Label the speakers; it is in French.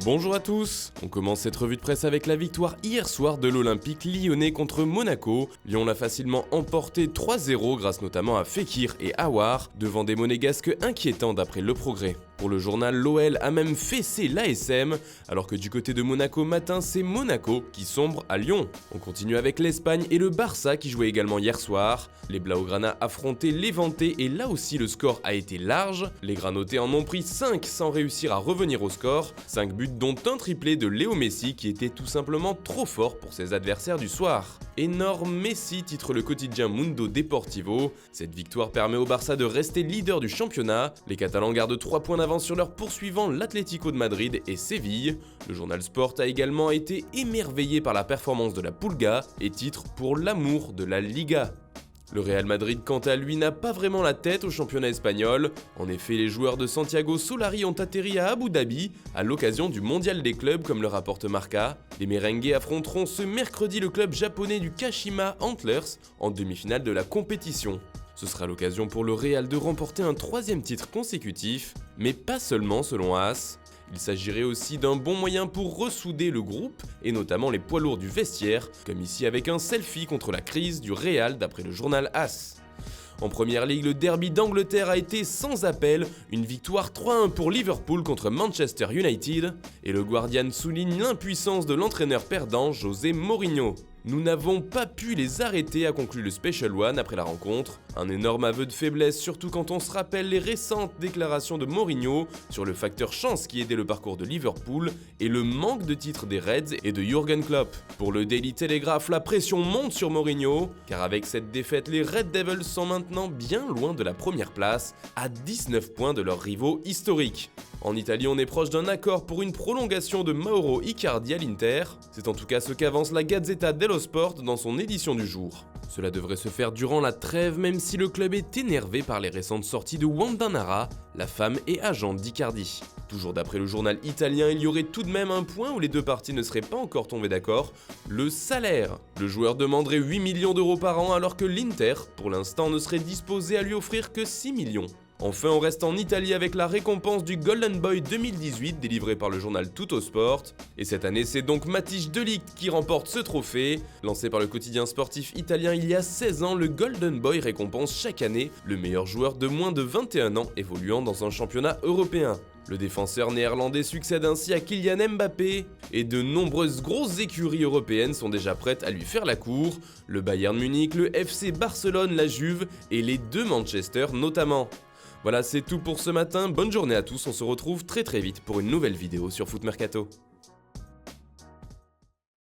Speaker 1: Bonjour à tous. On commence cette revue de presse avec la victoire hier soir de l'Olympique lyonnais contre Monaco. Lyon l'a facilement emporté 3-0 grâce notamment à Fekir et Aouar, devant des monégasques inquiétants d'après Le Progrès. Pour le journal, l'OL a même fessé l'ASM, alors que du côté de Monaco matin, c'est Monaco qui sombre à Lyon. On continue avec l'Espagne et le Barça qui jouait également hier soir. Les Blaugrana affrontaient Levante et là aussi le score a été large. Les Granotés en ont pris 5 sans réussir à revenir au score. 5 buts dont un triplé de Léo Messi qui était tout simplement trop fort pour ses adversaires du soir. Énorme Messi, titre le quotidien Mundo Deportivo. Cette victoire permet au Barça de rester leader du championnat. Les Catalans gardent 3 points d'avance sur leurs poursuivants l'Atlético de Madrid et Séville. Le journal Sport a également été émerveillé par la performance de la Pulga et titre pour l'amour de la Liga. Le Real Madrid, quant à lui, n'a pas vraiment la tête au championnat espagnol. En effet, les joueurs de Santiago Solari ont atterri à Abu Dhabi à l'occasion du mondial des clubs, comme le rapporte Marca. Les merengues affronteront ce mercredi le club japonais du Kashima Antlers en demi-finale de la compétition. Ce sera l'occasion pour le Real de remporter un 3e titre consécutif, mais pas seulement selon AS. Il s'agirait aussi d'un bon moyen pour ressouder le groupe, et notamment les poids lourds du vestiaire, comme ici avec un selfie contre la crise du Real d'après le journal AS. En première ligue, le derby d'Angleterre a été sans appel, une victoire 3-1 pour Liverpool contre Manchester United, et le Guardian souligne l'impuissance de l'entraîneur perdant José Mourinho. Nous n'avons pas pu les arrêter, a conclu le Special One après la rencontre. Un énorme aveu de faiblesse, surtout quand on se rappelle les récentes déclarations de Mourinho sur le facteur chance qui aidait le parcours de Liverpool et le manque de titres des Reds et de Jürgen Klopp. Pour le Daily Telegraph, la pression monte sur Mourinho, car avec cette défaite, les Red Devils sont maintenant bien loin de la première place, à 19 points de leurs rivaux historiques. En Italie, on est proche d'un accord pour une prolongation de Mauro Icardi à l'Inter. C'est en tout cas ce qu'avance la Gazzetta dello Sport dans son édition du jour. Cela devrait se faire durant la trêve, même si le club est énervé par les récentes sorties de Wanda Nara, la femme et agente d'Icardi. Toujours d'après le journal italien, il y aurait tout de même un point où les deux parties ne seraient pas encore tombées d'accord, le salaire. Le joueur demanderait 8 millions d'euros par an alors que l'Inter, pour l'instant, ne serait disposé à lui offrir que 6 millions. Enfin, on reste en Italie avec la récompense du Golden Boy 2018 délivré par le journal Tuttosport. Et cette année, c'est donc Matthijs de Ligt qui remporte ce trophée. Lancé par le quotidien sportif italien il y a 16 ans, le Golden Boy récompense chaque année le meilleur joueur de moins de 21 ans évoluant dans un championnat européen. Le défenseur néerlandais succède ainsi à Kylian Mbappé, et de nombreuses grosses écuries européennes sont déjà prêtes à lui faire la cour, le Bayern Munich, le FC Barcelone, la Juve et les 2 Manchester notamment. Voilà, c'est tout pour ce matin, bonne journée à tous, on se retrouve très vite pour une nouvelle vidéo sur Foot Mercato.